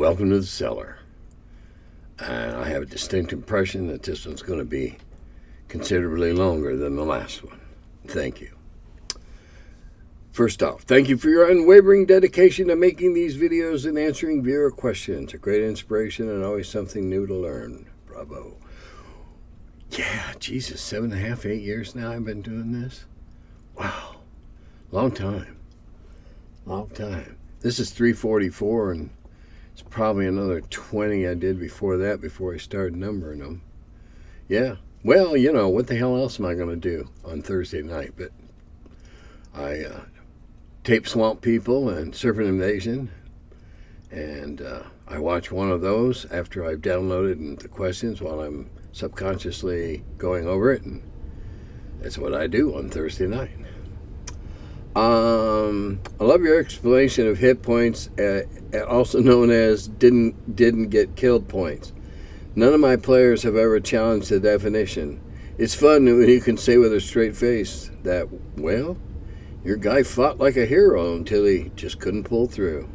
welcome to the cellar. And I have a distinct impression that this one's going to be considerably longer than the last one. Thank you. First off, thank you for your unwavering dedication to making these videos and answering viewer questions. A great inspiration and always something new to learn. Bravo. Yeah, Jesus, 7.5, 8 years now I've been doing this. Wow. Long time. Long time. This is 344, and it's probably another 20 I did before that, before I started numbering them. Yeah. Well, you know, what the hell else am I going to do on Thursday night? But I tape Swamp People and Serpent Invasion, and I watch one of those after I've downloaded the questions while I'm subconsciously going over it, and that's what I do on Thursday night. I love your explanation of hit points, also known as didn't get killed points. None of my players have ever challenged the definition. It's fun when you can say with a straight face that, well, your guy fought like a hero until he just couldn't pull through.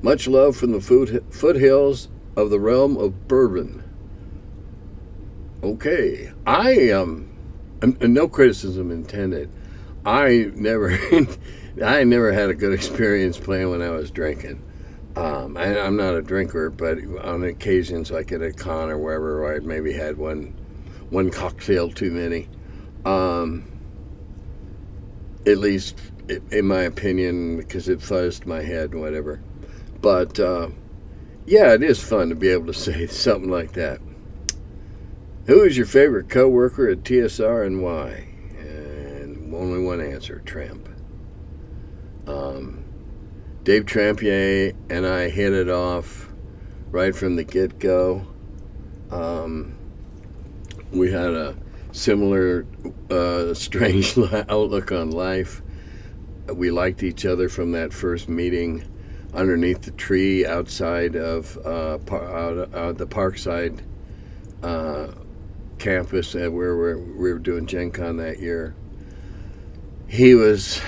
Much love from the foothills of the realm of bourbon. Okay, no criticism intended. I never had a good experience playing when I was drinking. I'm not a drinker, but on occasions, like at a con or wherever, where I maybe had one cocktail too many. At least, in my opinion, because it fuzzed my head and whatever. But, yeah, it is fun to be able to say something like that. Who is your favorite co-worker at TSR and why? And only one answer, Tramp. Dave Trampier and I hit it off right from the get-go. We had a similar strange outlook on life. We liked each other from that first meeting underneath the tree outside of the Parkside campus where we were doing Gen Con that year. He was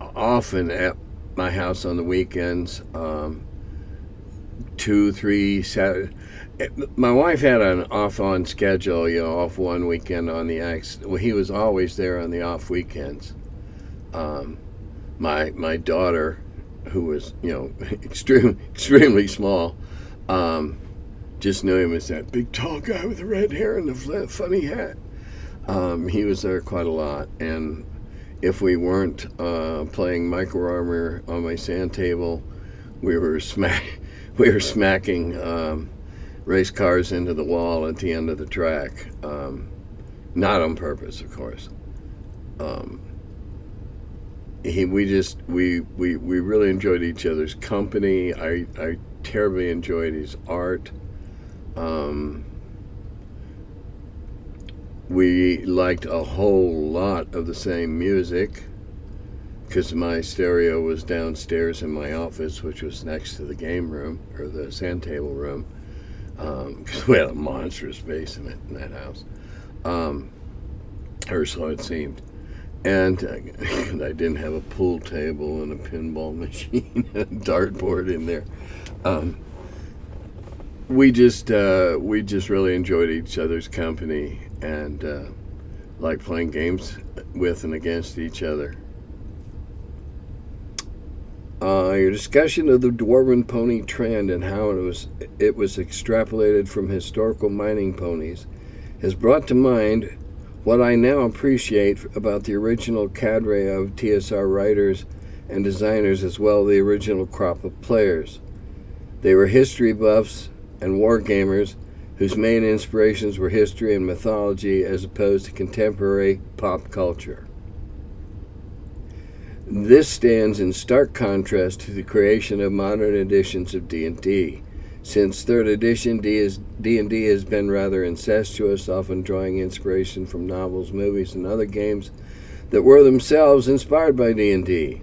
often at my house on the weekends, 2, 3 Saturday. My wife had an off-on schedule, you know, off one weekend on the X. Well, he was always there on the off weekends. My daughter, who was, you know, extremely small, just knew him as that big tall guy with the red hair and the funny hat. He was there quite a lot, and if we weren't playing Micro Armor on my sand table, we were smacking race cars into the wall at the end of the track. Not on purpose, of course. We really enjoyed each other's company. I terribly enjoyed his art. We liked a whole lot of the same music because my stereo was downstairs in my office, which was next to the game room or the sand table room, because we had a monstrous basement in that house, or so it seemed. And I didn't have a pool table and a pinball machine and a dartboard in there. We just really enjoyed each other's company and liked playing games with and against each other. Your discussion of the dwarven pony trend and how it was extrapolated from historical mining ponies has brought to mind what I now appreciate about the original cadre of TSR writers and designers, as well as the original crop of players. They were history buffs and war gamers whose main inspirations were history and mythology as opposed to contemporary pop culture. This stands in stark contrast to the creation of modern editions of D&D. Since 3rd edition, D&D has been rather incestuous, often drawing inspiration from novels, movies, and other games that were themselves inspired by D&D.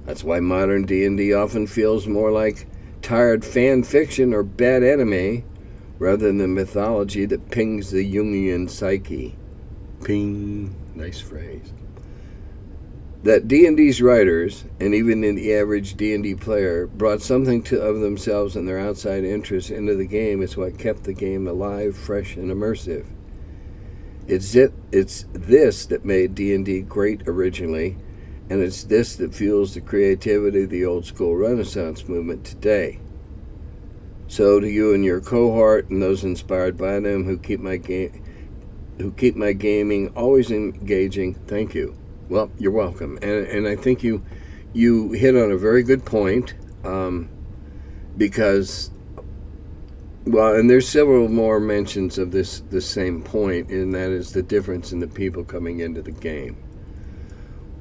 That's why modern D&D often feels more like tired fan fiction or bad anime rather than the mythology that pings the Jungian psyche. Ping. Nice phrase. that D&D's writers, and even the average D&D player, brought something of themselves and their outside interests into the game is what kept the game alive, fresh, and immersive. It's this that made D&D great originally, and it's this that fuels the creativity of the old school Renaissance movement today. So to you and your cohort and those inspired by them who keep my gaming always engaging, thank you. Well, you're welcome. And I think you hit on a very good point, because, well, and there's several more mentions of this same point, and that is the difference in the people coming into the game.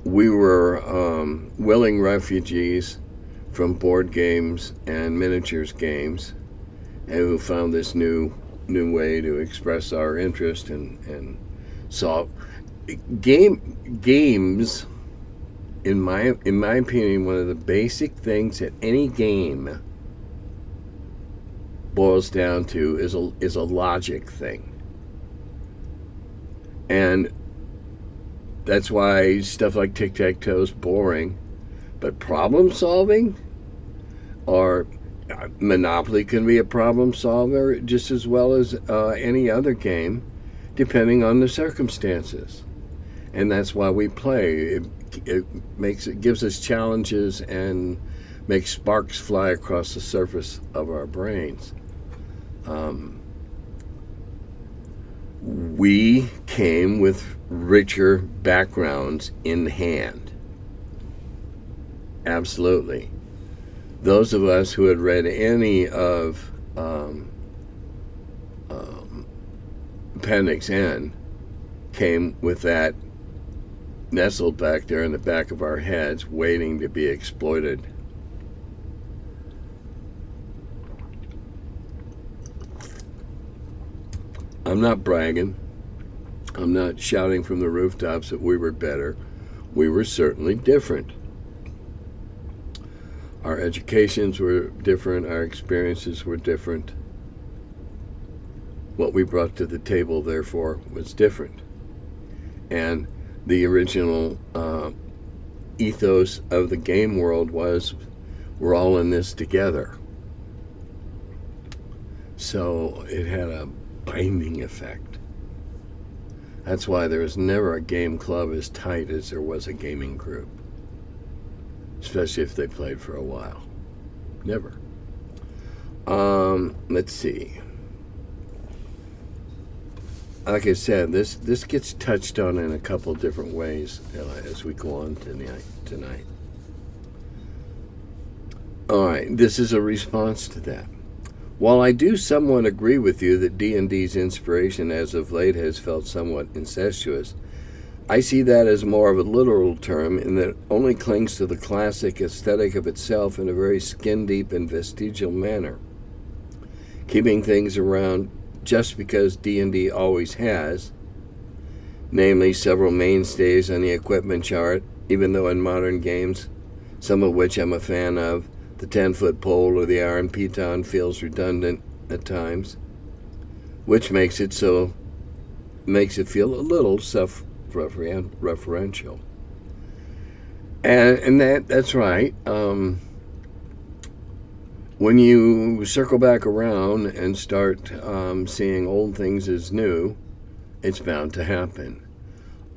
We were willing refugees from board games and miniatures games, and who found this new way to express our interest and solve games. In my opinion, one of the basic things that any game boils down to is a logic thing, and that's why stuff like tic-tac-toe is boring. But problem solving, or Monopoly, can be a problem solver just as well as any other game, depending on the circumstances. And that's why we play. It gives us challenges and makes sparks fly across the surface of our brains. We came with richer backgrounds in hand. Absolutely. Those of us who had read any of Appendix N came with that nestled back there in the back of our heads, waiting to be exploited. I'm not bragging. I'm not shouting from the rooftops that we were better. We were certainly different. Our educations were different. Our experiences were different. What we brought to the table, therefore, was different. And the original ethos of the game world was, we're all in this together. So it had a binding effect. That's why there was never a game club as tight as there was a gaming group, especially if they played for a while. Never. Let's see. Like I said, this gets touched on in a couple different ways as we go on tonight. All right, this is a response to that. While I do somewhat agree with you that D&D's inspiration as of late has felt somewhat incestuous, I see that as more of a literal term in that it only clings to the classic aesthetic of itself in a very skin-deep and vestigial manner, keeping things around just because D&D always has, namely several mainstays on the equipment chart, even though in modern games, some of which I'm a fan of, the 10-foot pole or the iron piton feels redundant at times, which makes it feel a little self-referential. And that's right. When you circle back around and start seeing old things as new, it's bound to happen.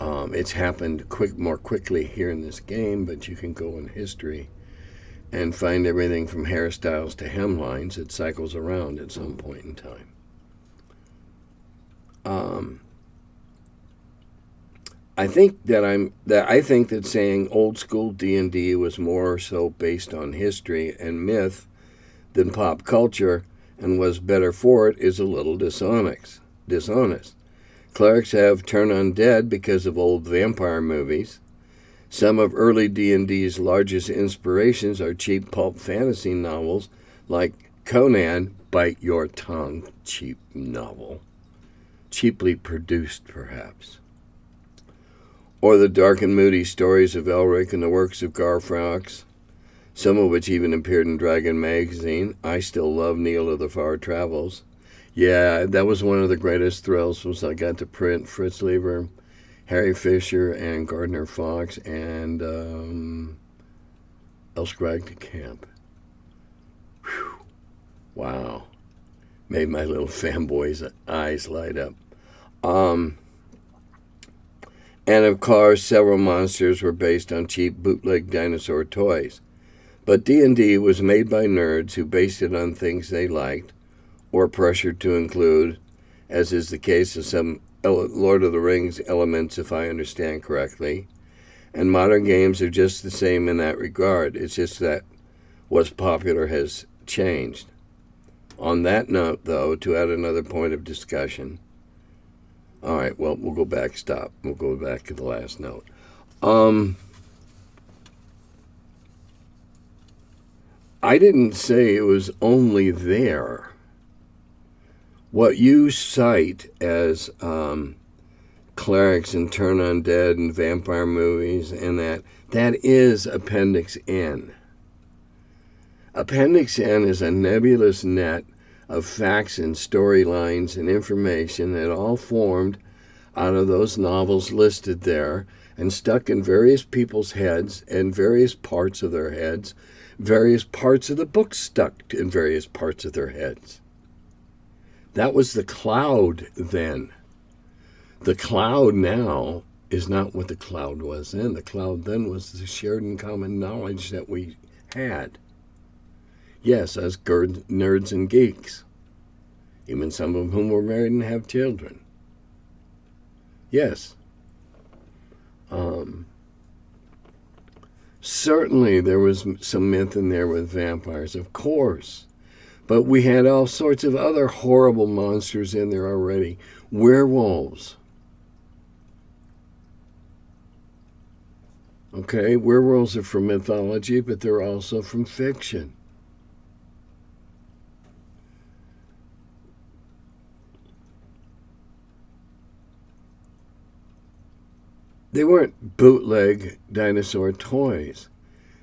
It's happened more quickly here in this game, but you can go in history and find everything from hairstyles to hemlines. It cycles around at some point in time. I think that saying old school D&D was more so based on history and myth than pop culture and was better for it is a little dishonest. Clerics have turned undead because of old vampire movies. Some of early D&D's largest inspirations are cheap pulp fantasy novels like Conan, bite your tongue, cheap novel. Cheaply produced, perhaps. Or the dark and moody stories of Elric and the works of Garfrox, some of which even appeared in Dragon magazine. I still love Neil of the Far Travels. Yeah, that was one of the greatest thrills once I got to print Fritz Lieber. Harry Fisher and Gardner Fox and L. Scrag de Camp. Whew. Wow. Made my little fanboy's eyes light up. And of course, several monsters were based on cheap bootleg dinosaur toys. But D&D was made by nerds who based it on things they liked or pressured to include, as is the case of some Lord of the Rings elements, if I understand correctly. And modern games are just the same in that regard. It's just that what's popular has changed. On that note, though, to add another point of discussion. All right, well, we'll go back, stop. We'll go back to the last note. I didn't say it was only there. What you cite as clerics and turn undead and vampire movies and that is Appendix N. Appendix N is a nebulous net of facts and storylines and information that all formed out of those novels listed there and stuck in various people's heads and various parts of their heads, various parts of the book stuck in various parts of their heads. That was the cloud then. The cloud now is not what the cloud was then. The cloud then was the shared and common knowledge that we had. Yes, us nerds and geeks. Even some of whom were married and have children. Yes. Certainly there was some myth in there with vampires, of course. But we had all sorts of other horrible monsters in there already. Werewolves. Okay, werewolves are from mythology, but they're also from fiction. They weren't bootleg dinosaur toys.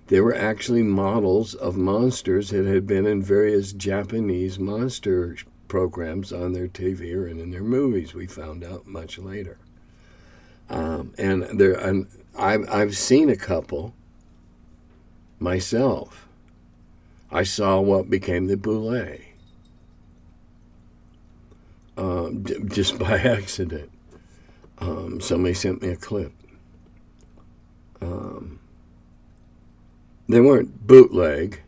They were actually models of monsters that had been in various Japanese monster programs on their TV or in their movies, we found out much later. And I've seen a couple myself. I saw what became the Bulette. Just by accident. Somebody sent me a clip. They weren't bootleg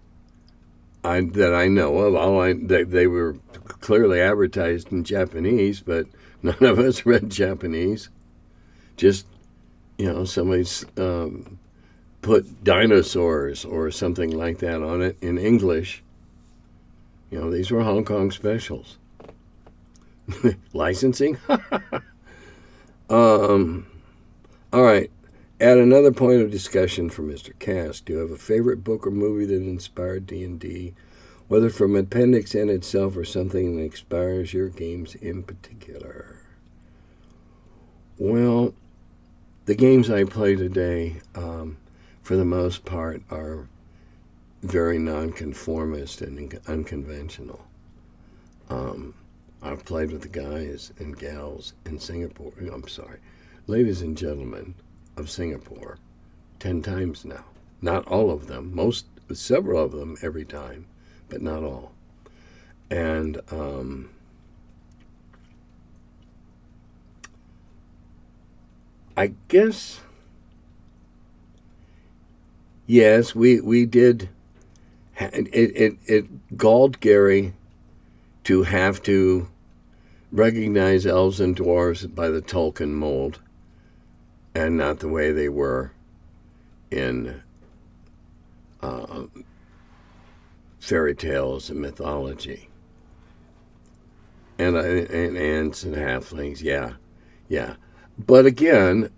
that I know of. They were clearly advertised in Japanese, but none of us read Japanese. Just, somebody's put dinosaurs or something like that on it in English. These were Hong Kong specials. Licensing? All right. Add another point of discussion for Mr. Cass. Do you have a favorite book or movie that inspired D&D, whether from Appendix N itself or something that inspires your games in particular? Well, the games I play today, for the most part, are very nonconformist and unconventional. I've played with the guys and gals in Singapore. I'm sorry, ladies and gentlemen of Singapore 10 times now. Not all of them, several of them every time, but not all. And I guess, yes, we did. It galled Gary to have to recognize elves and dwarves by the Tolkien mold and not the way they were in fairy tales and mythology. And ants and halflings, yeah. But again,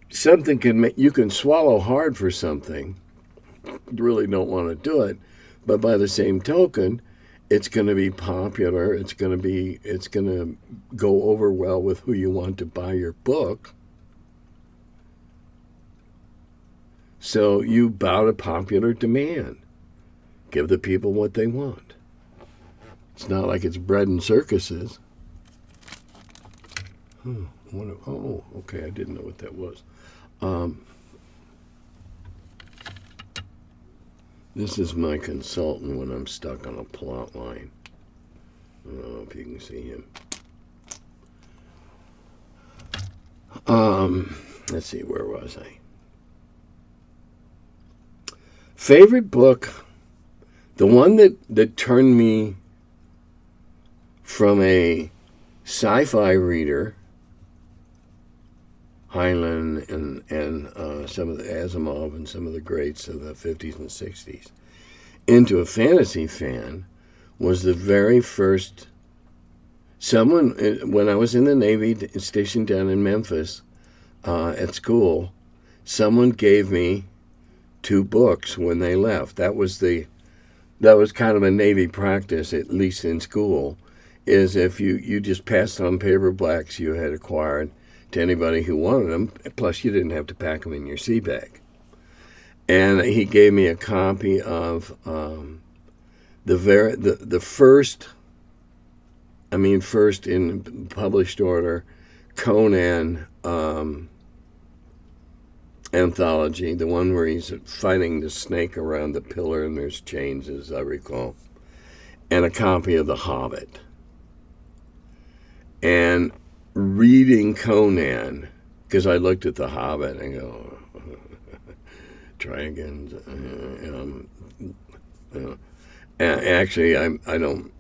something you can swallow hard for something. You really don't want to do it, but by the same token, it's going to be popular. It's going to go over well with who you want to buy your book. So you bow to popular demand. Give the people what they want. It's not like it's bread and circuses. Oh, okay, I didn't know what that was. This is my consultant when I'm stuck on a plot line. I don't know if you can see him. Let's see, where was I? Favorite book, the one that turned me from a sci-fi reader, Heinlein and some of the Asimov and some of the greats of the 50s and 60s, into a fantasy fan, was the very first. Someone, when I was in the Navy, stationed down in Memphis at school, someone gave me 2 books when they left. That was kind of a Navy practice, at least in school, is if you just passed on paperbacks you had acquired to anybody who wanted them, plus you didn't have to pack them in your sea bag. And he gave me a copy of the first in published order, Conan anthology, the one where he's fighting the snake around the pillar and there's chains, as I recall, and a copy of The Hobbit. And reading Conan, because I looked at The Hobbit and go, dragons, and actually I don't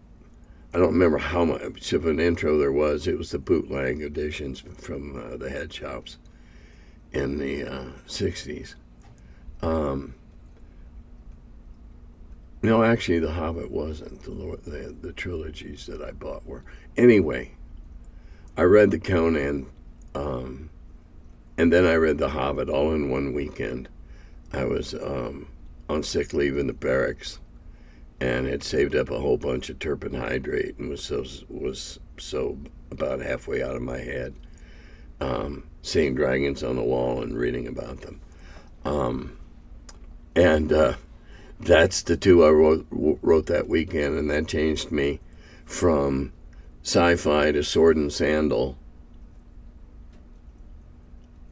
remember how much of an intro there was. It was the bootleg editions from the head shops in the 60s. No, actually, The Hobbit wasn't. The trilogies that I bought were. Anyway, I read the Conan, and then I read The Hobbit all in one weekend. I was on sick leave in the barracks, and had saved up a whole bunch of turpentine hydrate and was so about halfway out of my head, seeing dragons on the wall and reading about them. That's the 2 I wrote that weekend, and that changed me from sci-fi to sword and sandal,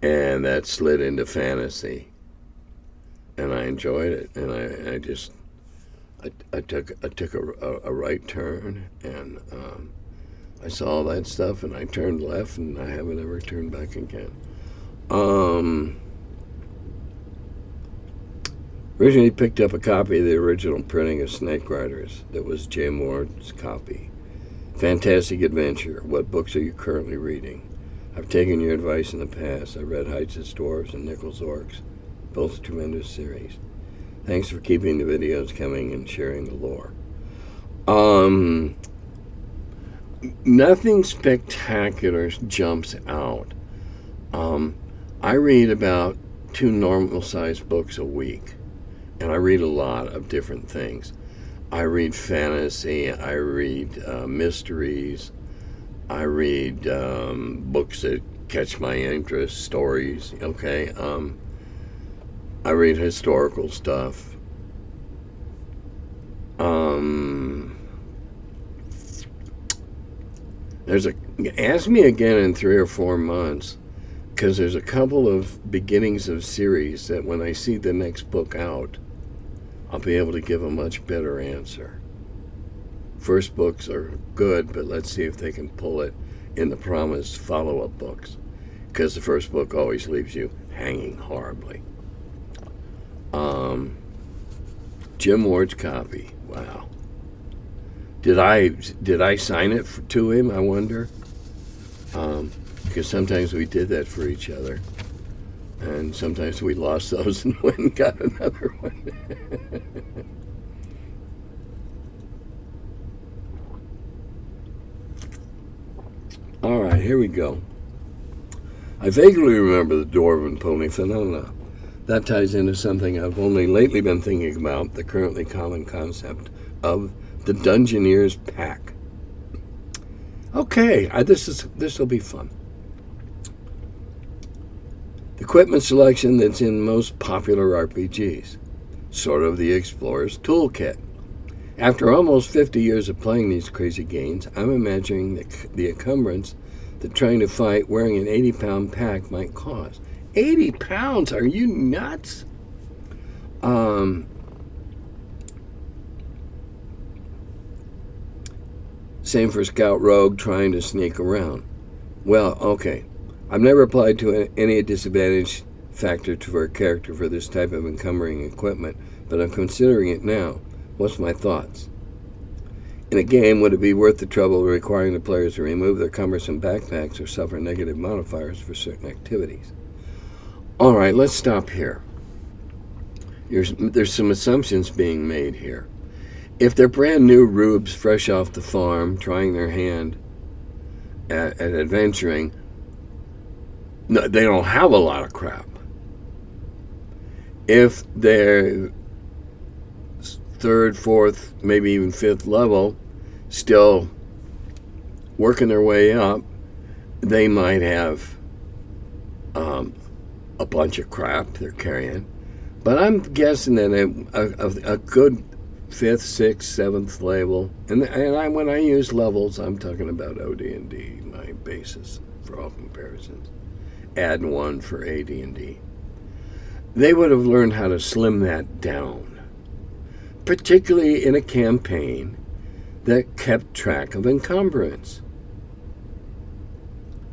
and that slid into fantasy, and I enjoyed it, and I took a right turn, and I saw that stuff, and I turned left, and I haven't ever turned back again. Originally picked up a copy of the original printing of Snake Riders. That was Jim Ward's copy. Fantastic adventure. What books are you currently reading? I've taken your advice in the past. I read Heights of Dwarves and Nichols Orcs, both tremendous series. Thanks for keeping the videos coming and sharing the lore. Nothing spectacular jumps out. I read about 2 normal-sized books a week, and I read a lot of different things. I read fantasy, I read mysteries, I read books that catch my interest, stories, okay? I read historical stuff. Ask me again in 3 or 4 months, because there's a couple of beginnings of series that when I see the next book out, I'll be able to give a much better answer. First books are good, but let's see if they can pull it in the promised follow-up books, because the first book always leaves you hanging horribly. Jim Ward's copy. Wow. Did I sign it to him, I wonder? Because sometimes we did that for each other. And sometimes we lost those and went and got another one. All right, here we go. I vaguely remember the dwarven pony phenomena. That ties into something I've only lately been thinking about, the currently common concept of the Dungeoneer's pack. Okay, this will be fun. The equipment selection that's in most popular RPGs, sort of the Explorer's Toolkit. After almost 50 years of playing these crazy games, I'm imagining the encumbrance that trying to fight wearing an 80-pound pack might cause. 80 pounds? Are you nuts? Same for Scout Rogue trying to sneak around. Well, okay. I've never applied to any disadvantage factor for a character for this type of encumbering equipment, but I'm considering it now. What's my thoughts? In a game, would it be worth the trouble of requiring the players to remove their cumbersome backpacks or suffer negative modifiers for certain activities? All right, let's stop here. There's some assumptions being made here. If they're brand new rubes fresh off the farm, trying their hand at adventuring, no, they don't have a lot of crap. If they're third, fourth, maybe even fifth level, still working their way up, they might have a bunch of crap they're carrying. But I'm guessing that a good fifth, sixth, seventh level, and when I use levels, I'm talking about OD&D, my basis for all comparisons. Add one for AD&D. They would have learned how to slim that down, particularly in a campaign that kept track of encumbrance.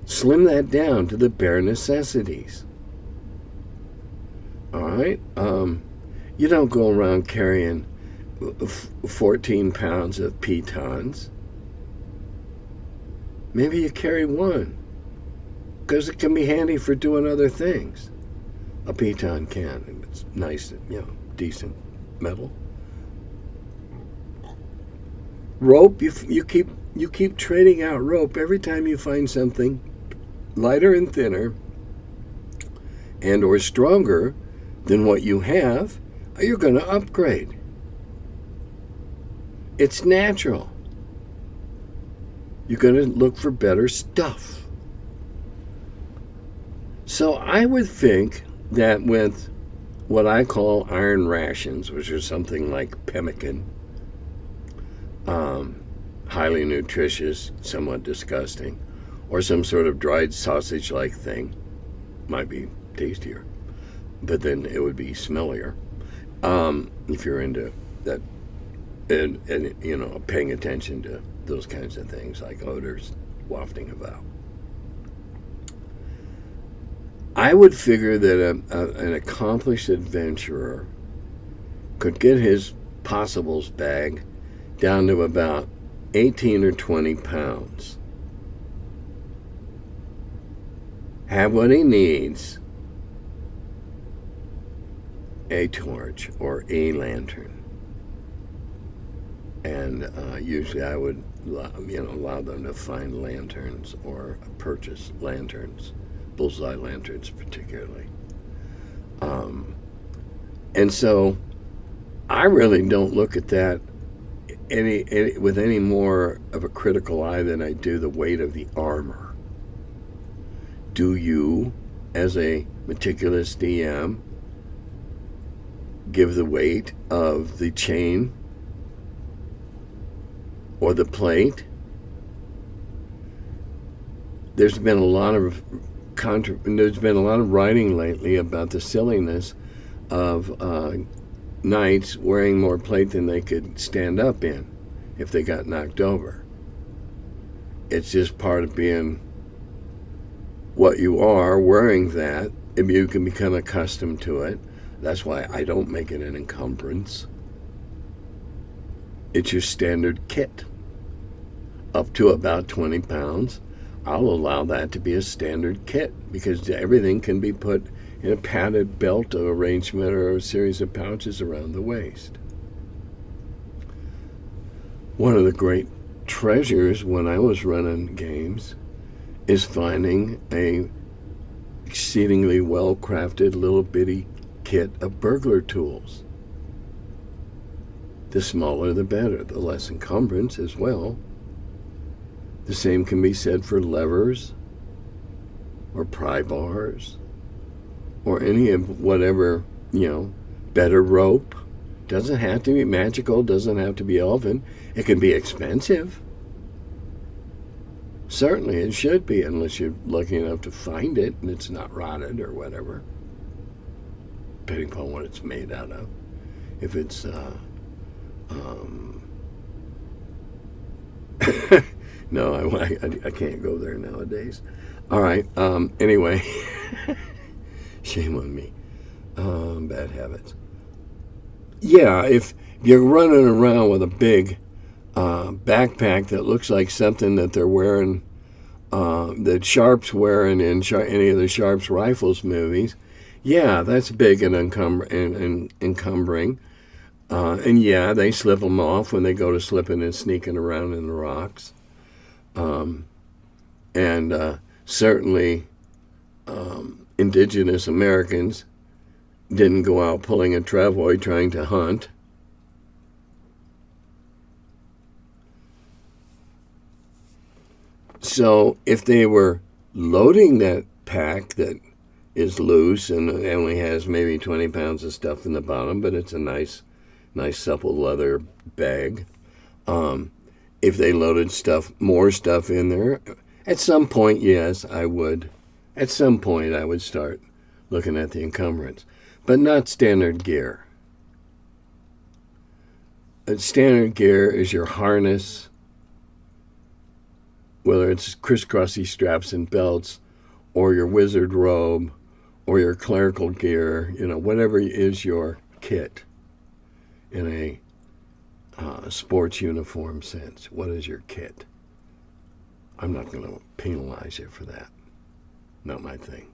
Slim that down to the bare necessities. All right? You don't go around carrying 14 pounds of pitons. Maybe you carry one, because it can be handy for doing other things. A piton can. It's nice, decent metal. Rope, you keep trading out rope every time you find something lighter and thinner and or stronger than what you have, you're going to upgrade. It's natural. You're going to look for better stuff. So I would think that with what I call iron rations, which are something like pemmican, highly nutritious, somewhat disgusting, or some sort of dried sausage-like thing, might be tastier, but then it would be smellier. If you're into that, and paying attention to those kinds of things like odors wafting about. I would figure that an accomplished adventurer could get his possibles bag down to about 18 or 20 pounds. Have what he needs: a torch or a lantern. And usually I would allow them to find lanterns or purchase lanterns, bullseye lanterns particularly. And so I really don't look at that with any more of a critical eye than I do the weight of the armor. Do you, as a meticulous DM, give the weight of the chain or the plate? There's been a lot of writing lately about the silliness of knights wearing more plate than they could stand up in if they got knocked over. It's just part of being what you are, wearing that. If you can become accustomed to it. That's why I don't make it an encumbrance. It's your standard kit. Up to about 20 pounds, I'll allow that to be a standard kit, because everything can be put in a padded belt arrangement or a series of pouches around the waist. One of the great treasures when I was running games is finding a exceedingly well-crafted little bitty kit of burglar tools. The smaller the better, the less encumbrance as well. The same can be said for levers or pry bars or any of whatever, better rope. Doesn't have to be magical, doesn't have to be elven. It can be expensive. Certainly, it should be, unless you're lucky enough to find it and it's not rotted or whatever, depending upon what it's made out of. If it's, no, I can't go there nowadays. All right, anyway, shame on me. Bad habits. Yeah, if you're running around with a big backpack that looks like something that they're wearing, that Sharp's wearing in any of the Sharp's Rifles movies, yeah, that's big and encumbering. And yeah, they slip them off when they go to slipping and sneaking around in the rocks. Certainly, indigenous Americans didn't go out pulling a travois trying to hunt. So if they were loading that pack that is loose and only has maybe 20 pounds of stuff in the bottom, but it's a nice supple leather bag. If they loaded more stuff in there, at some point, yes, I would. At some point, I would start looking at the encumbrance, but not standard gear. Standard gear is your harness, whether it's crisscrossy straps and belts, or your wizard robe, or your clerical gear, whatever is your kit in a sports uniform sense. What is your kit? I'm not going to penalize you for that. Not my thing.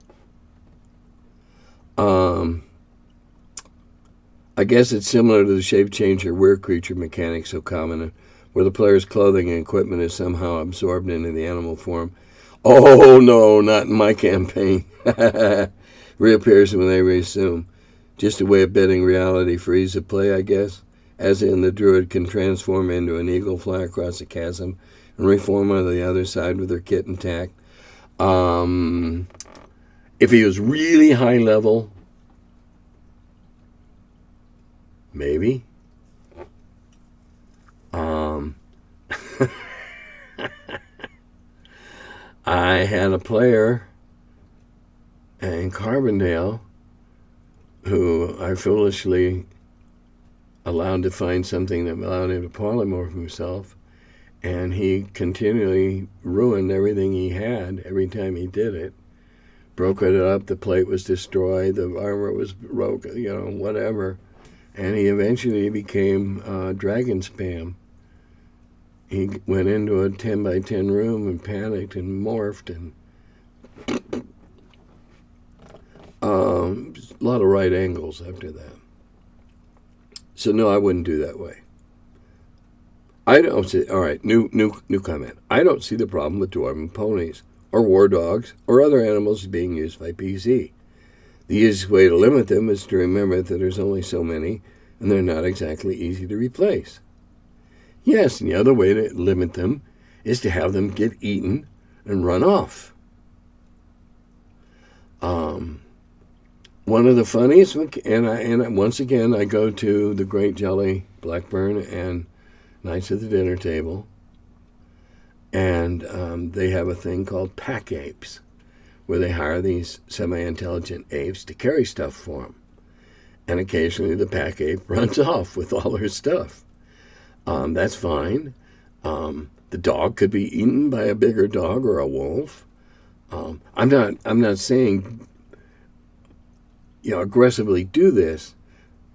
I guess it's similar to the shape change or weird creature mechanic so common, where the player's clothing and equipment is somehow absorbed into the animal form. Oh, no, not in my campaign. Reappears when they reassume. Just a way of betting reality for ease of play, I guess. As in, the druid can transform into an eagle, fly across a chasm, and reform on the other side with their kit intact. If he was really high level, maybe. I had a player in Carbondale who I foolishly allowed to find something that allowed him to polymorph himself, and he continually ruined everything he had every time he did it. Broke it up, the plate was destroyed, the armor was broken, whatever. And he eventually became dragon spam. He went into a 10 by 10 room and panicked and morphed, and a lot of right angles after that. So no, I wouldn't do that way. I don't see. All right, new comment. I don't see the problem with dwarven ponies or war dogs or other animals being used by PC. The easiest way to limit them is to remember that there's only so many, and they're not exactly easy to replace. Yes, and the other way to limit them is to have them get eaten and run off. One of the funniest, and once again, I go to the Great Jelly Blackburn and Knights of the Dinner Table, and they have a thing called pack apes, where they hire these semi-intelligent apes to carry stuff for them. And occasionally the pack ape runs off with all her stuff. That's fine. The dog could be eaten by a bigger dog or a wolf. I'm not saying aggressively do this,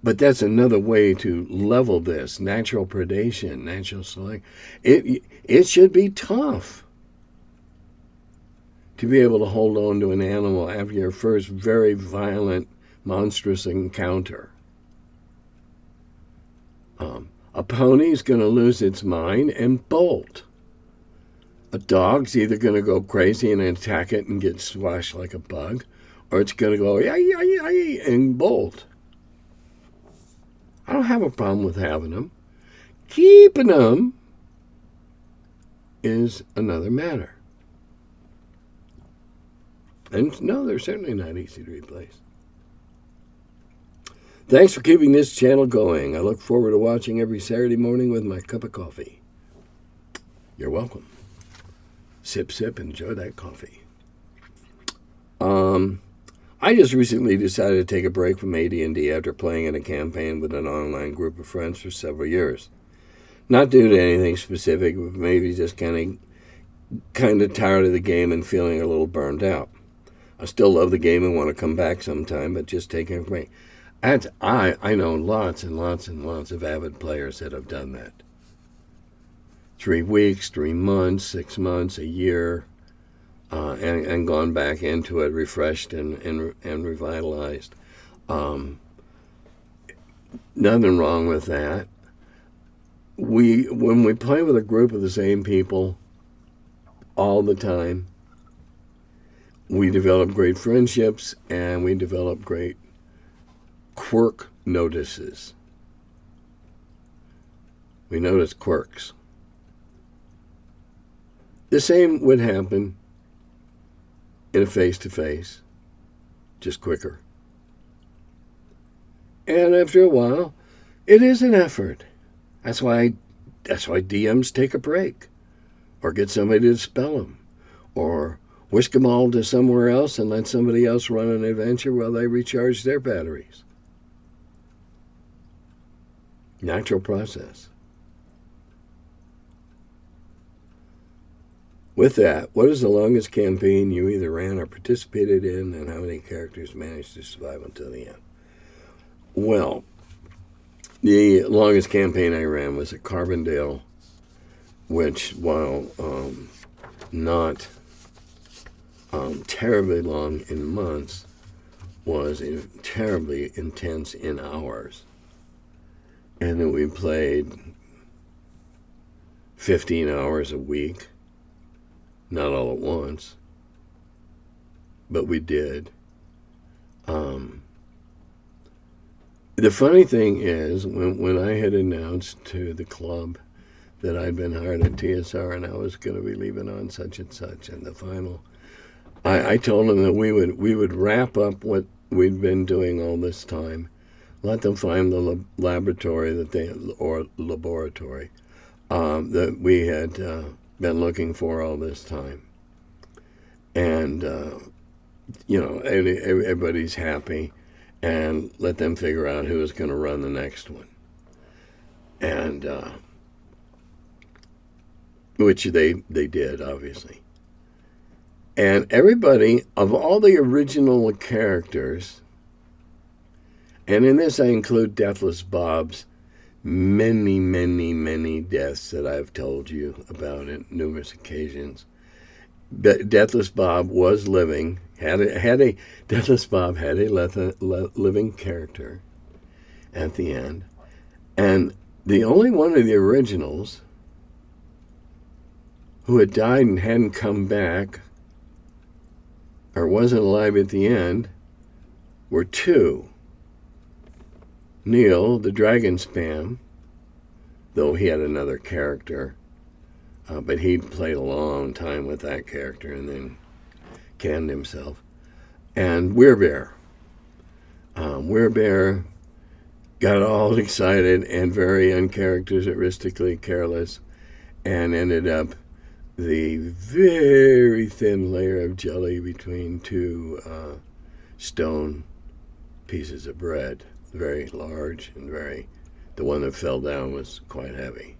but that's another way to level this. Natural predation, natural select. It should be tough to be able to hold on to an animal after your first very violent, monstrous encounter. A pony's going to lose its mind and bolt. A dog's either going to go crazy and attack it and get squashed like a bug, or it's going to go and bolt. I don't have a problem with having them. Keeping them is another matter. And no, they're certainly not easy to replace. Thanks for keeping this channel going. I look forward to watching every Saturday morning with my cup of coffee. You're welcome. Sip, sip, enjoy that coffee. I just recently decided to take a break from AD&D after playing in a campaign with an online group of friends for several years. Not due to anything specific, but maybe just kind of tired of the game and feeling a little burned out. I still love the game and want to come back sometime, but just taking a break. I know lots and lots and lots of avid players that have done that. 3 weeks, 3 months, 6 months, a year, and gone back into it refreshed and revitalized. Nothing wrong with that. When we play with a group of the same people all the time, we develop great friendships and we develop great quirk notices. We notice quirks. The same would happen in a face-to-face, just quicker. And after a while, it is an effort. That's why DMs take a break, or get somebody to spell them, or whisk them all to somewhere else and let somebody else run an adventure while they recharge their batteries. Natural process. With that, what is the longest campaign you either ran or participated in, and how many characters managed to survive until the end? Well, the longest campaign I ran was at Carbondale, which, while not terribly long in months, was terribly intense in hours. And then we played 15 hours a week. Not all at once, but we did. The funny thing is, when I had announced to the club that I'd been hired at TSR and I was going to be leaving on such and such, and the final, I told them that we would wrap up what we'd been doing all this time, let them find the laboratory that we had been looking for all this time. And, everybody's happy, and let them figure out who is going to run the next one. And, which they did, obviously. And everybody, of all the original characters, and in this I include Deathless Bob's many, many, many deaths that I've told you about on numerous occasions. Deathless Bob was living, Deathless Bob had a living character at the end. And the only one of the originals who had died and hadn't come back or wasn't alive at the end were 2. Neil, the Dragon Spam, though he had another character, but he played a long time with that character and then canned himself. And Werebear. Werebear got all excited and very uncharacteristically careless, and ended up the very thin layer of jelly between 2 stone pieces of bread. Very large and the one that fell down was quite heavy.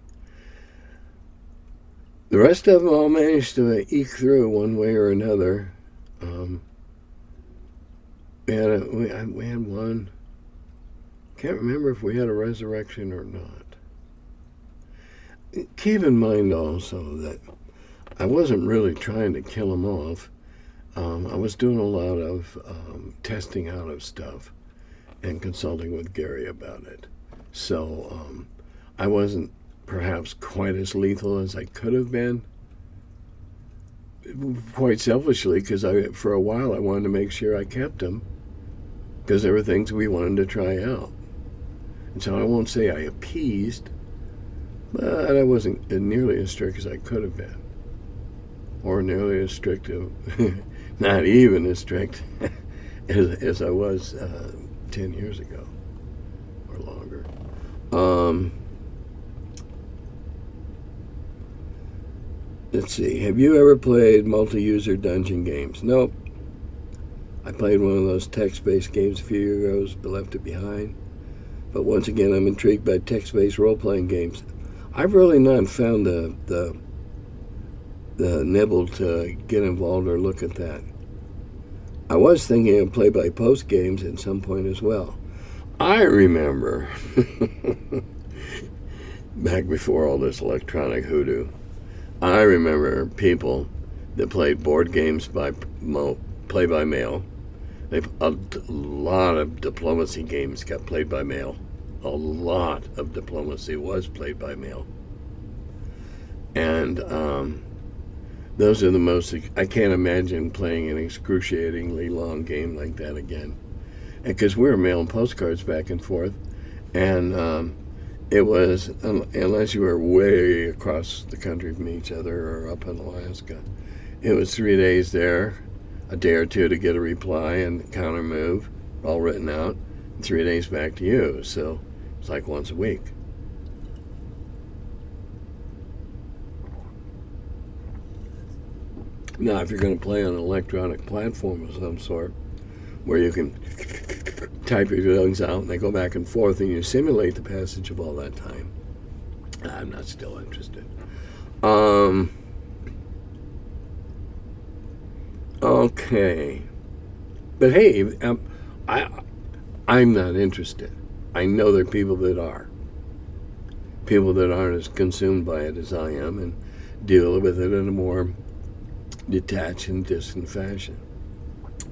The rest of them all managed to eke through one way or another. We had one. Can't remember if we had a resurrection or not. Keep in mind also that I wasn't really trying to kill them off. I was doing a lot of testing out of stuff and consulting with Gary about it. So I wasn't perhaps quite as lethal as I could have been, quite selfishly, because for a while I wanted to make sure I kept them, because there were things we wanted to try out. And so I won't say I appeased, but I wasn't nearly as strict as I could have been, or nearly as strict, not even as strict as I was 10 years ago or longer. Let's see. Have you ever played multi-user dungeon games? Nope. I played one of those text-based games a few years ago, but left it behind. But once again, I'm intrigued by text-based role-playing games. I've really not found the nibble to get involved or look at that. I was thinking of play-by-post games at some point as well. I remember, back before all this electronic hoodoo, I remember people that played board games by play-by-mail. A lot of diplomacy games got played by mail. A lot of diplomacy was played by mail. And those are the most... I can't imagine playing an excruciatingly long game like that again. Because we were mailing postcards back and forth. And it was, unless you were way across the country from each other or up in Alaska, it was 3 days there, a day or two to get a reply and counter move, all written out, and 3 days back to you. So it's like once a week. Now, if you're going to play on an electronic platform of some sort, where you can type your feelings out and they go back and forth and you simulate the passage of all that time, I'm not still interested. Okay. But hey, I'm not interested. I know there are people that are. People that aren't as consumed by it as I am and deal with it in a more detached and distant fashion.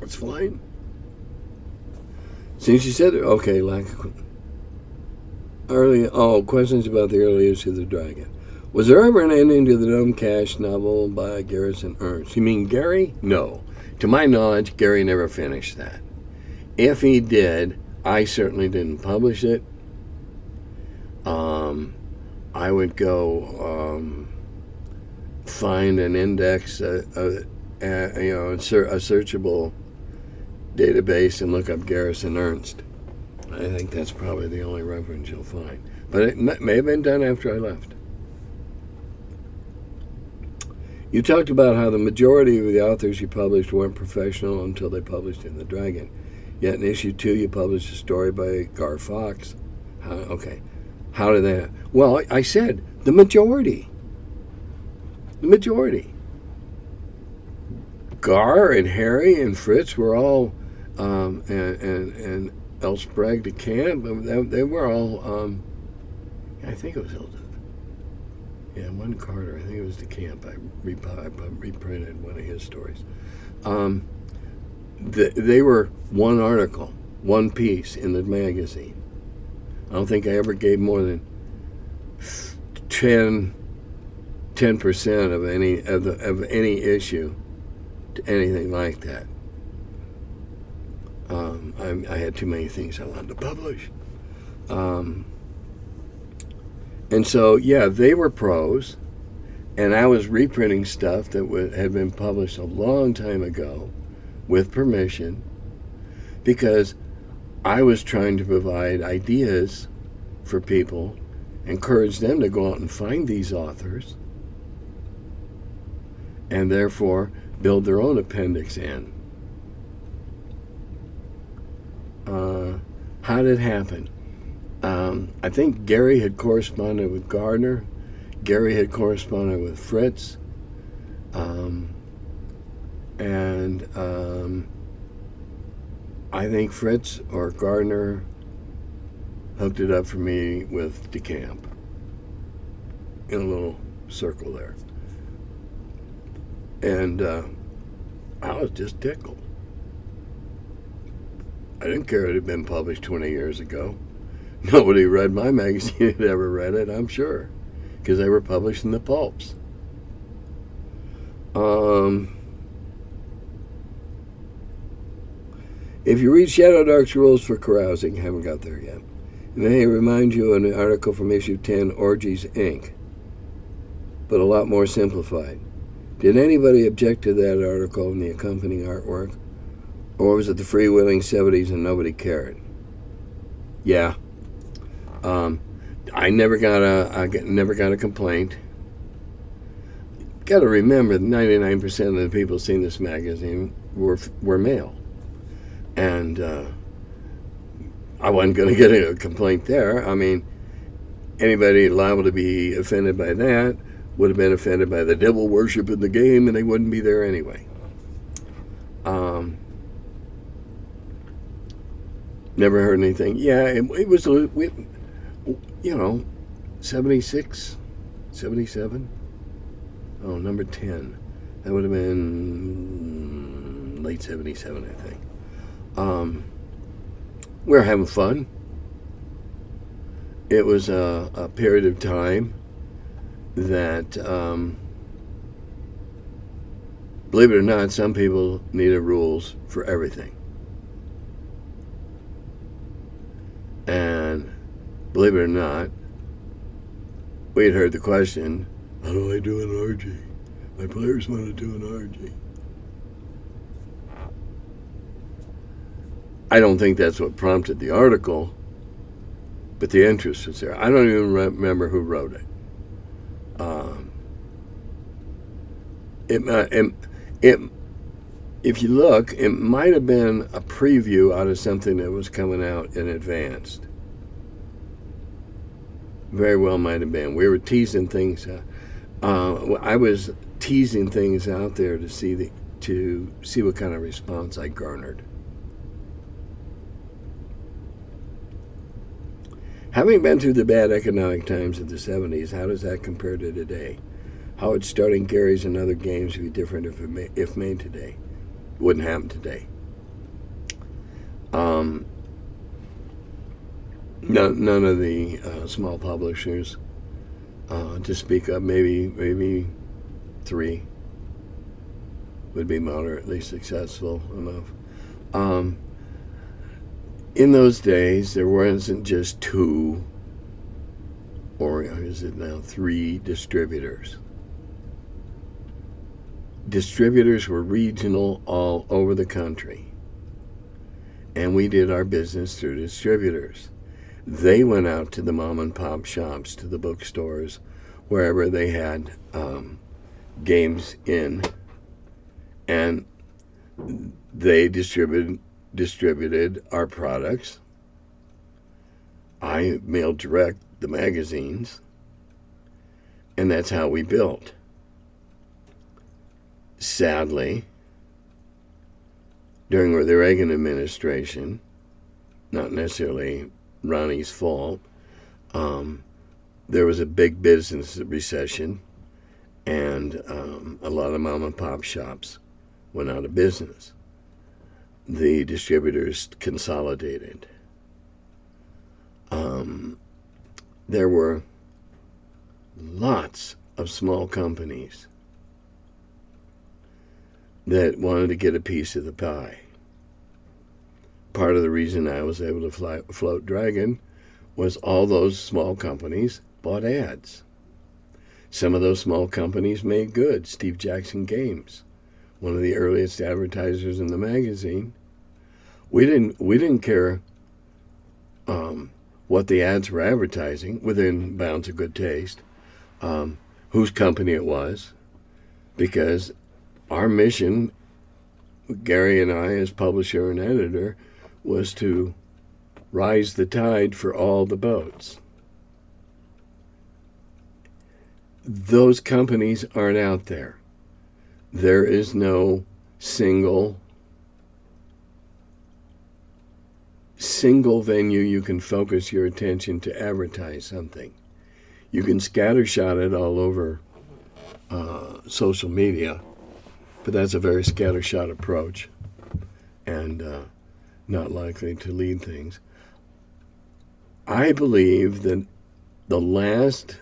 It's fine. Since you said it, okay, questions about the early issue of the Dragon. Was there ever an ending to the Dumb Cash novel by Garrison Ernst? You mean Gary? No. To my knowledge, Gary never finished that. If he did, I certainly didn't publish it. I would go find an index, a searchable database and look up Garrison Ernst. I think that's probably the only reference you'll find. But it may have been done after I left. You talked about how the majority of the authors you published weren't professional until they published in The Dragon. Yet in issue 2 you published a story by Gar Fox. How did that? Well, I said the majority. The majority. Gar and Harry and Fritz were all, and El Sprague de Camp, they were all, I think it was one Carter, I think it was de Camp. I reprinted one of his stories. They were one article, one piece in the magazine. I don't think I ever gave more than 10% of any issue to anything like that. I had too many things I wanted to publish. And so, yeah, they were pros, and I was reprinting stuff that had been published a long time ago with permission, because I was trying to provide ideas for people, encourage them to go out and find these authors, and therefore build their own Appendix N. How did it happen? I think Gary had corresponded with Gardner. Gary had corresponded with Fritz. I think Fritz or Gardner hooked it up for me with DeCamp in a little circle there. And I was just tickled. I didn't care it had been published 20 years ago. Nobody read my magazine had ever read it, I'm sure, because they were published in the pulps. If you read Shadow Dark's rules for carousing, haven't got there yet, it may remind you of an article from issue 10, Orgies, Inc., but a lot more simplified. Did anybody object to that article and the accompanying artwork? Or was it the freewheeling 70s and nobody cared? Yeah. I never got a complaint. got to remember, 99% of the people seeing this magazine were male, and I wasn't going to get a complaint there. I mean, anybody liable to be offended by that would have been offended by the devil worship in the game, and they wouldn't be there anyway. Never heard anything. Yeah, it was, 76, 77. Oh, number 10. That would have been late 77, I think. We were having fun. It was a period of time that, believe it or not, some people needed rules for everything. And believe it or not, we had heard the question, how do I do an RG? My players want to do an RG. I don't think that's what prompted the article, but the interest was there. I don't even remember who wrote it. If you look, it might have been a preview out of something that was coming out in advance. Very well might have been. We were teasing things. I was teasing things out there to see what kind of response I garnered. Having been through the bad economic times of the 70s, how does that compare to today? How would starting Gary's and other games be different if made today? Wouldn't happen today. None of the small publishers, to speak of, maybe 3 would be moderately successful enough. In those days, there wasn't just 2, or is it now 3 distributors. Distributors were regional all over the country, and we did our business through distributors. They went out to the mom and pop shops, to the bookstores, wherever they had games in, and they distributed our products. I mailed direct the magazines, and that's how we built. Sadly, during the Reagan administration, not necessarily Ronnie's fault, there was a big business recession, and a lot of mom and pop shops went out of business. The distributors consolidated. There were lots of small companies that wanted to get a piece of the pie. Part of the reason I was able to float Dragon was all those small companies bought ads. Some of those small companies made good. Steve Jackson Games, one of the earliest advertisers in the magazine. We didn't care what the ads were advertising, within bounds of good taste, whose company it was, because our mission, Gary and I as publisher and editor, was to rise the tide for all the boats. Those companies aren't out there. There is no single venue you can focus your attention to advertise something. You can scattershot it all over social media, but that's a very scattershot approach and not likely to lead things. I believe that the last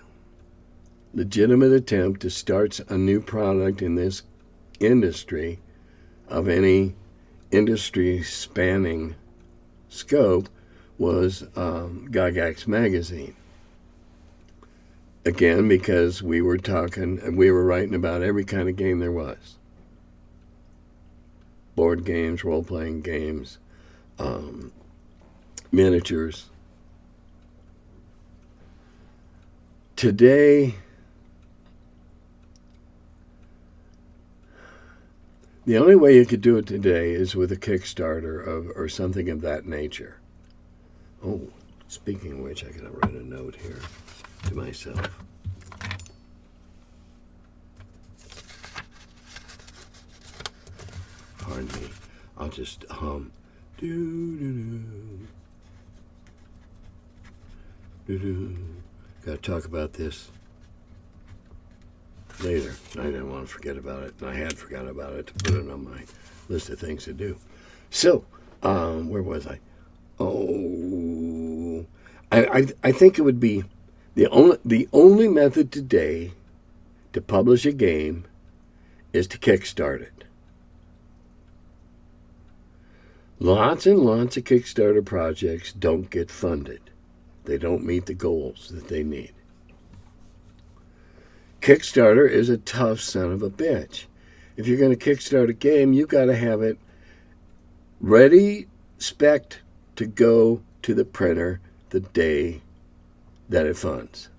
legitimate attempt to start a new product in this industry of any industry-spanning scope was Gygax magazine. Again, because we were writing about every kind of game there was. Board games, role-playing games, miniatures. Today, The only way you could do it today is with a Kickstarter or something of that nature. Oh, speaking of which, I gotta write a note here to myself. Pardon me. I'll just hum. Gotta talk about this later. I didn't want to forget about it, and I had forgotten about it to put it on my list of things to do. So, where was I? Oh, I think it would be the only method today to publish a game is to kickstart it. Lots and lots of Kickstarter projects don't get funded. They don't meet the goals that they need. Kickstarter is a tough son of a bitch. If you're going to kickstart a game, you got to have it ready, spec'd to go to the printer the day that it funds.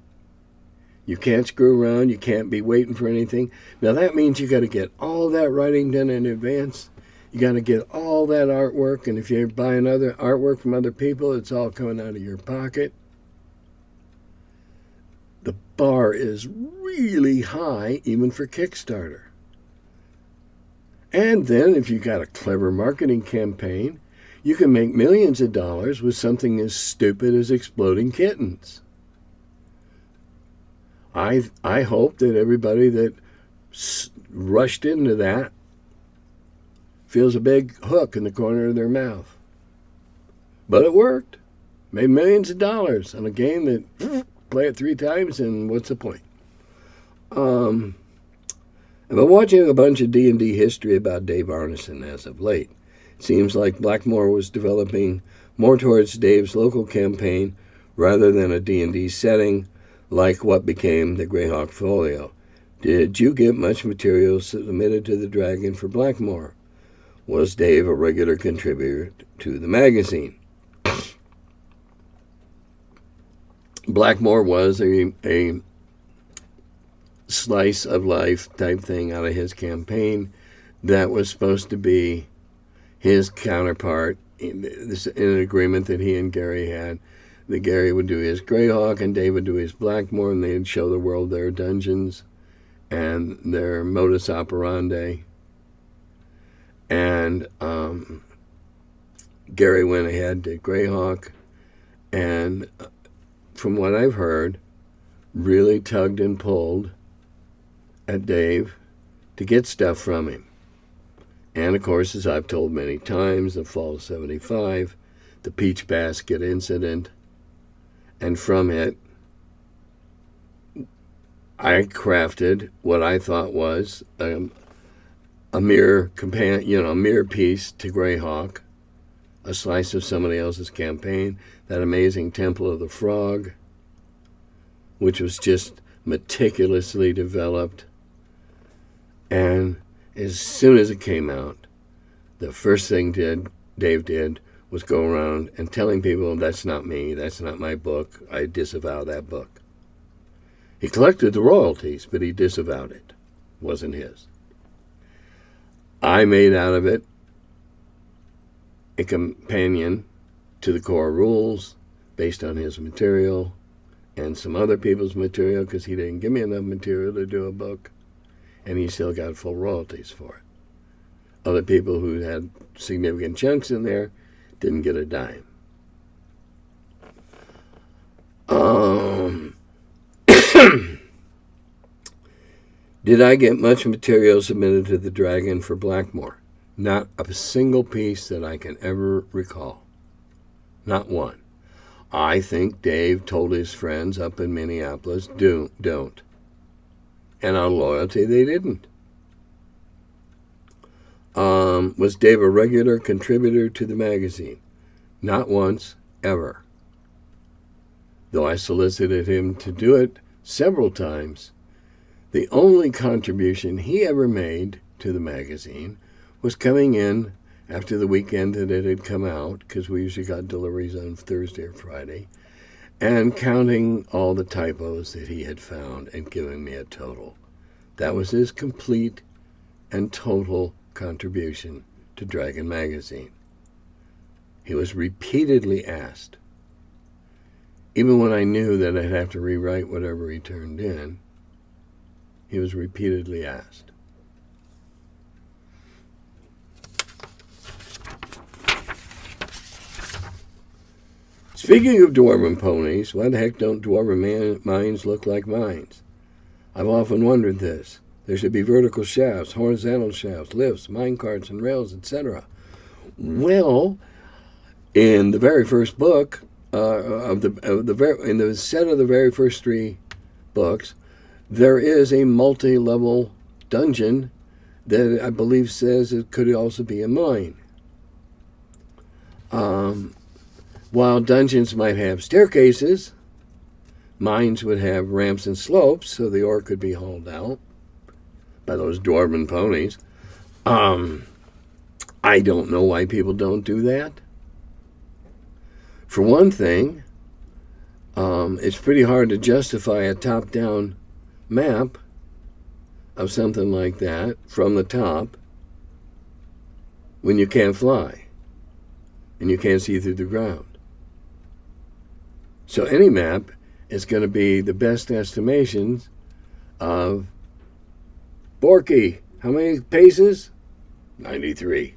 You can't screw around. You can't be waiting for anything. Now that means you got to get all that writing done in advance. You got to get all that artwork, and if you're buying other artwork from other people, it's all coming out of your pocket. The bar is really high, even for Kickstarter. And then, if you got a clever marketing campaign, you can make millions of dollars with something as stupid as exploding kittens. I hope that everybody that rushed into that feels a big hook in the corner of their mouth. But it worked. Made millions of dollars on a game that play it 3 times and what's the point? I've been watching a bunch of D&D history about Dave Arneson as of late. It seems like Blackmore was developing more towards Dave's local campaign rather than a D&D setting like what became the Greyhawk Folio. Did you get much material submitted to the Dragon for Blackmore? Was Dave a regular contributor to the magazine? Blackmore was a slice of life type thing out of his campaign that was supposed to be his counterpart in an agreement that he and Gary had. That Gary would do his Greyhawk and Dave would do his Blackmore, and they'd show the world their dungeons and their modus operandi. And Gary went ahead, did Greyhawk, and from what I've heard, really tugged and pulled at Dave to get stuff from him. And of course, as I've told many times, the fall of 75, the Peach Basket incident, and from it, I crafted what I thought was a mere companion, a mere piece to Greyhawk, a slice of somebody else's campaign, that amazing Temple of the Frog, which was just meticulously developed. And as soon as it came out, the first thing Dave did was go around and telling people, that's not me, that's not my book, I disavow that book. He collected the royalties, but he disavowed it. It wasn't his. I made out of it a companion to the core rules based on his material and some other people's material, because he didn't give me enough material to do a book, and he still got full royalties for it. Other people who had significant chunks in there didn't get a dime. Did I get much material submitted to the Dragon for Blackmore? Not a single piece that I can ever recall. Not one. I think Dave told his friends up in Minneapolis, don't. And out of loyalty, they didn't. Was Dave a regular contributor to the magazine? Not once, ever. Though I solicited him to do it several times, the only contribution he ever made to the magazine was coming in after the weekend that it had come out, because we usually got deliveries on Thursday or Friday, and counting all the typos that he had found and giving me a total. That was his complete and total contribution to Dragon magazine. He was repeatedly asked. Even when I knew that I'd have to rewrite whatever he turned in, he was repeatedly asked. Speaking of dwarven ponies, why the heck don't dwarven minds look like mines? I've often wondered this. There should be vertical shafts, horizontal shafts, lifts, mine carts, and rails, etc. Well, in the very first book, in the set of the very first 3 books, there is a multi-level dungeon that I believe says it could also be a mine. While dungeons might have staircases, mines would have ramps and slopes so the ore could be hauled out by those dwarven ponies. I don't know why people don't do that. For one thing, it's pretty hard to justify a top-down map of something like that from the top when you can't fly and you can't see through the ground. So any map is going to be the best estimations of Borky. How many paces? 93.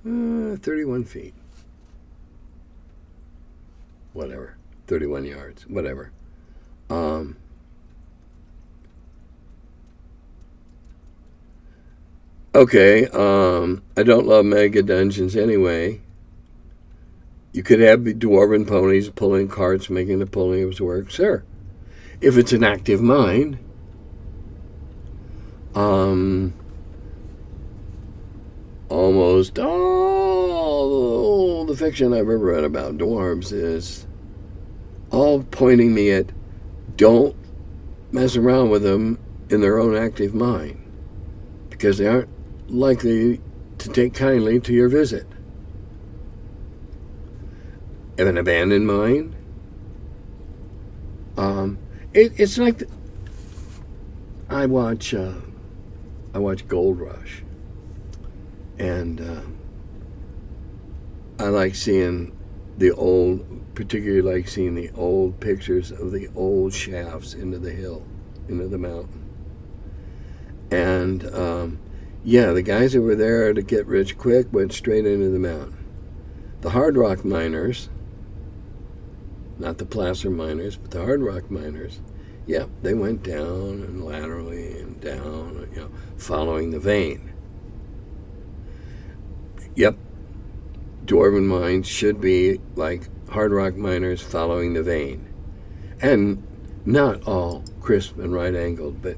31 feet. Whatever. 31 yards. Whatever. Okay. I don't love mega dungeons anyway. You could have the dwarven ponies pulling carts, making the pulling of work. Sure. If it's an active mine. Almost all the fiction I've ever read about dwarves is all pointing me at don't mess around with them in their own active mine because they aren't likely to take kindly to your visit. If an abandoned mine, it's like I watch Gold Rush, and I like seeing particularly like seeing the old pictures of the old shafts into the hill, into the mountain. And the guys that were there to get rich quick went straight into the mountain. The hard rock miners, not the placer miners, but the hard rock miners, they went down and laterally and down, following the vein. Yep, dwarven mines should be like hard rock miners following the vein. And not all crisp and right angled, but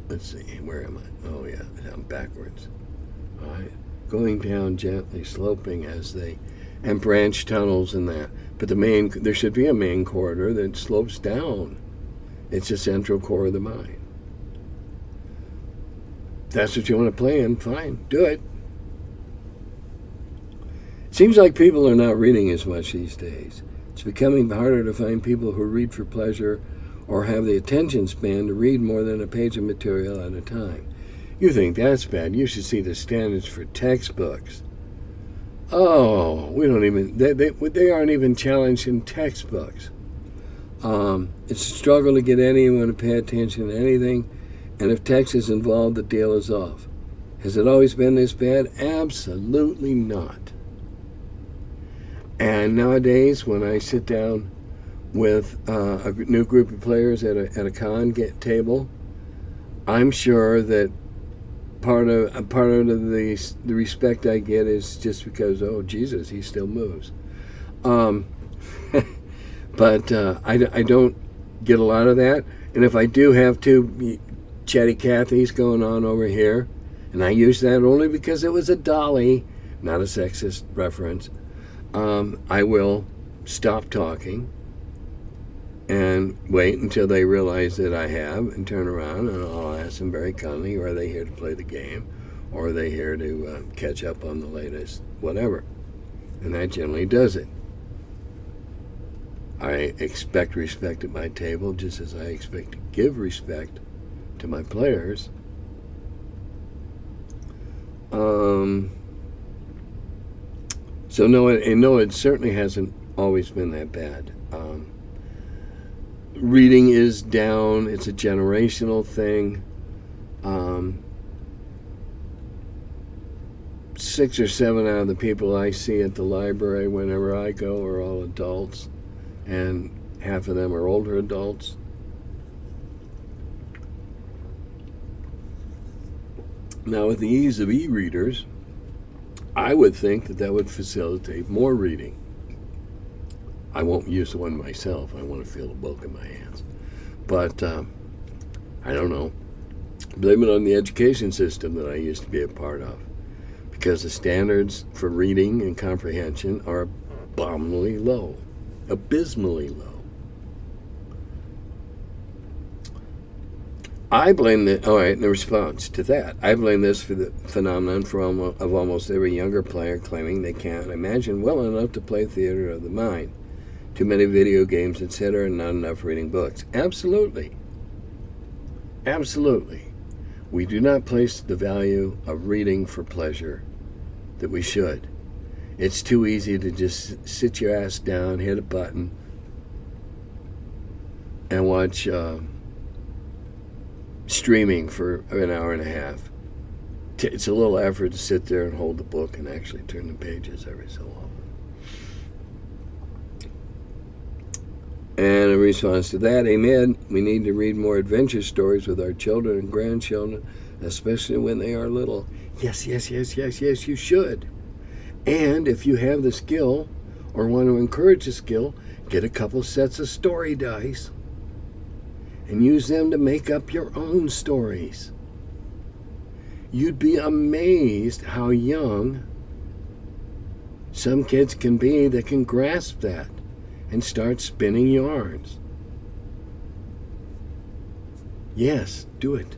let's see, where am I? Oh yeah, I'm backwards. All right, going down gently, sloping and branch tunnels and that. But there should be a main corridor that slopes down. It's the central core of the mine. If that's what you want to play in, fine, do it. Seems like people are not reading as much these days. It's becoming harder to find people who read for pleasure or have the attention span to read more than a page of material at a time. You think that's bad? You should see the standards for textbooks. Oh, we don't even, they aren't even challenged in textbooks. It's a struggle to get anyone to pay attention to anything, and if text is involved, the deal is off. Has it always been this bad? Absolutely not. And nowadays, when I sit down with a new group of players at a con table, I'm sure that part of the respect I get is just because, oh Jesus, he still moves. But I don't get a lot of that. And if I do have two chatty Cathys going on over here, and I use that only because it was a dolly, not a sexist reference, I will stop talking and wait until they realize that I have, and turn around and I'll ask them very kindly, are they here to play the game, or are they here to catch up on the latest whatever? And that generally does it. I expect respect at my table just as I expect to give respect to to my players. So no, it certainly hasn't always been that bad. Reading is down. It's a generational thing. 6 or 7 out of the people I see at the library whenever I go are all adults, and half of them are older adults. Now, with the ease of e-readers, I would think that would facilitate more reading. I won't use one myself. I want to feel the book in my hands. But I don't know. Blame it on the education system that I used to be a part of, because the standards for reading and comprehension are abysmally low. I blame in the response to that, I blame this for the phenomenon of almost every younger player claiming they can't imagine well enough to play theater of the mind. Too many video games, etc., and not enough reading books. Absolutely. We do not place the value of reading for pleasure that we should. It's too easy to just sit your ass down, hit a button, and watch streaming for an hour and a half. It's a little effort to sit there and hold the book and actually turn the pages every so often. And in response to that, amen, we need to read more adventure stories with our children and grandchildren, especially when they are little. Yes, you should. And if you have the skill or want to encourage the skill, get a couple sets of story dice and use them to make up your own stories. You'd be amazed how young some kids can be that can grasp that and start spinning yarns. Yes, do it.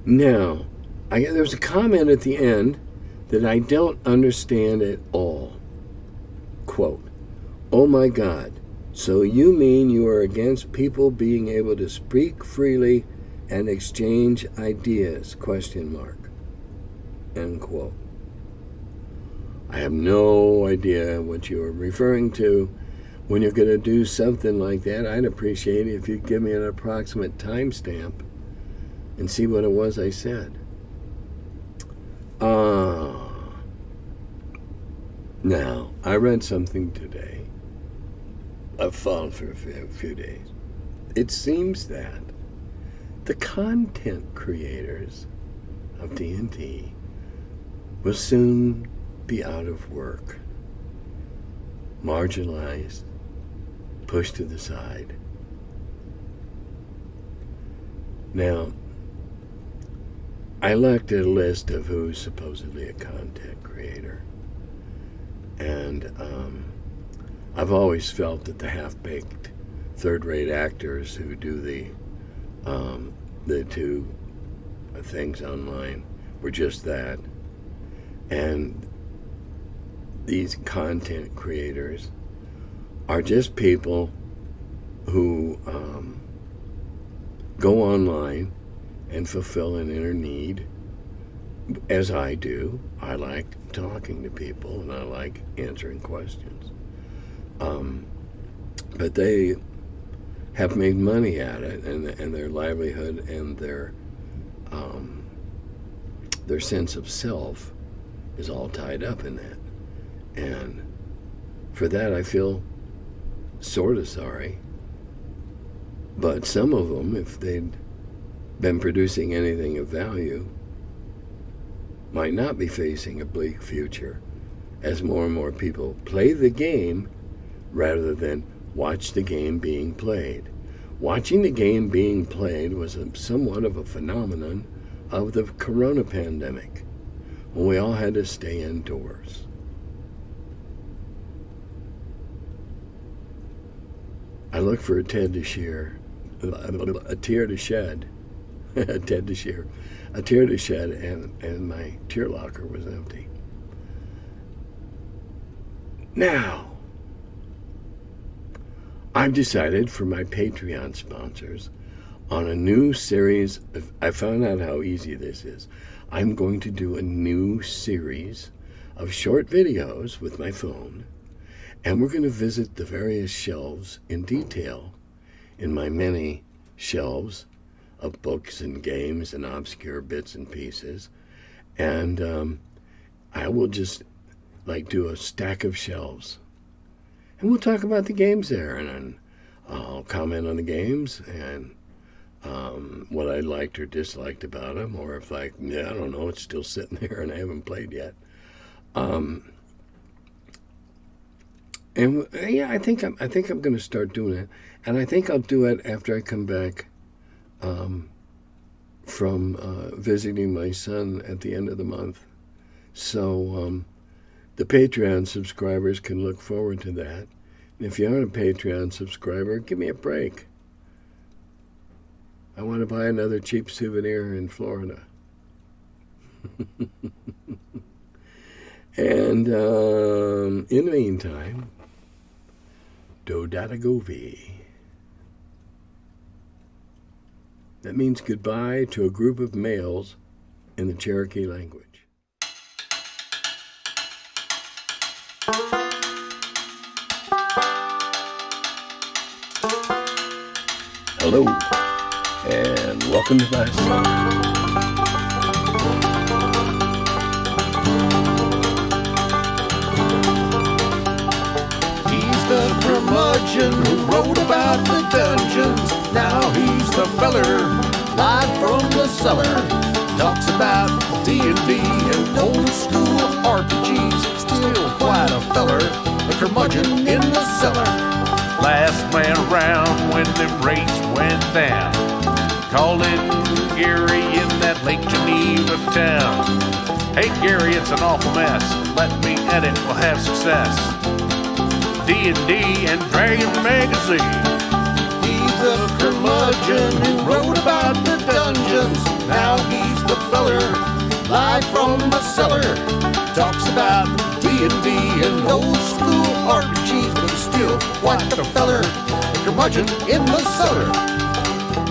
Now, there's a comment at the end that I don't understand at all. Quote, "Oh my God, so you mean you are against people being able to speak freely and exchange ideas? Question mark." End quote. I have no idea what you are referring to. When you're going to do something like that, I'd appreciate it if you'd give me an approximate timestamp and see what it was I said. Now, I read something today. I've found for a few days. It seems that the content creators of D&D will soon be out of work, marginalized, pushed to the side. Now, I looked at a list of who's supposedly a content creator, and I've always felt that the half-baked, third-rate actors who do the two things online were just that. And these content creators are just people who go online and fulfill an inner need, as I do. I like talking to people and I like answering questions. But they have made money at it, and their livelihood and their sense of self is all tied up in that. And for that, I feel sort of sorry. But some of them, if they'd been producing anything of value, might not be facing a bleak future as more and more people play the game rather than watch the game being played. Watching the game being played was somewhat of a phenomenon of the corona pandemic, when we all had to stay indoors. I look for a tear to shed, a tear to shed, and my tear locker was empty. Now, I've decided for my Patreon sponsors on a new series. I found out how easy this is. I'm going to do a new series of short videos with my phone, and we're going to visit the various shelves in detail in my many shelves of books and games and obscure bits and pieces. And I will just do a stack of shelves. And we'll talk about the games there, and then I'll comment on the games and what I liked or disliked about them, or if I don't know, it's still sitting there and I haven't played yet. And yeah, I think I'm going to start doing it, and I think I'll do it after I come back from visiting my son at the end of the month. So the Patreon subscribers can look forward to that. And if you aren't a Patreon subscriber, give me a break. I want to buy another cheap souvenir in Florida. And in the meantime, Dodatagovi. That means goodbye to a group of males in the Cherokee language. Hello, and welcome to my cellar. He's the curmudgeon who wrote about the dungeons. Now he's the feller, live from the cellar. Talks about D&D and old school RPGs. Still quite a feller, the curmudgeon in the cellar. Last man around when them rates went down. Called it Gary in that Lake Geneva town. Hey Gary, it's an awful mess. Let me edit, we'll have success. D&D and Dragon Magazine. He's the curmudgeon who wrote about the dungeons. Now he's the feller, live from the cellar. Talks about D&D and old school RPGs, but he's still quite the feller, the curmudgeon in the cellar.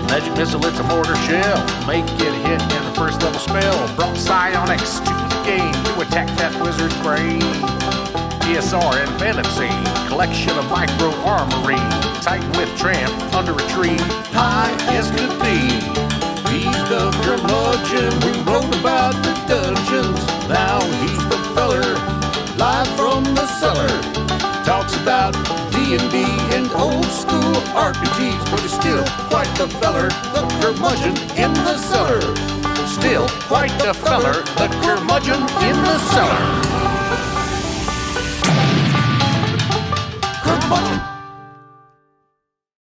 Magic missile, it's a mortar shell. Make it hit in the first level spell. Brought psionics to the game to attack that wizard's brain. ESR and fantasy, collection of micro armory. Titan with tramp under a tree, high as could be. He's the curmudgeon who wrote about the dungeons. Now he's the feller, live from the cellar. Talks about D&D and old school RPGs, but he's still quite the feller, the curmudgeon in the cellar. Still quite the feller, the curmudgeon in the cellar. Curmudgeon.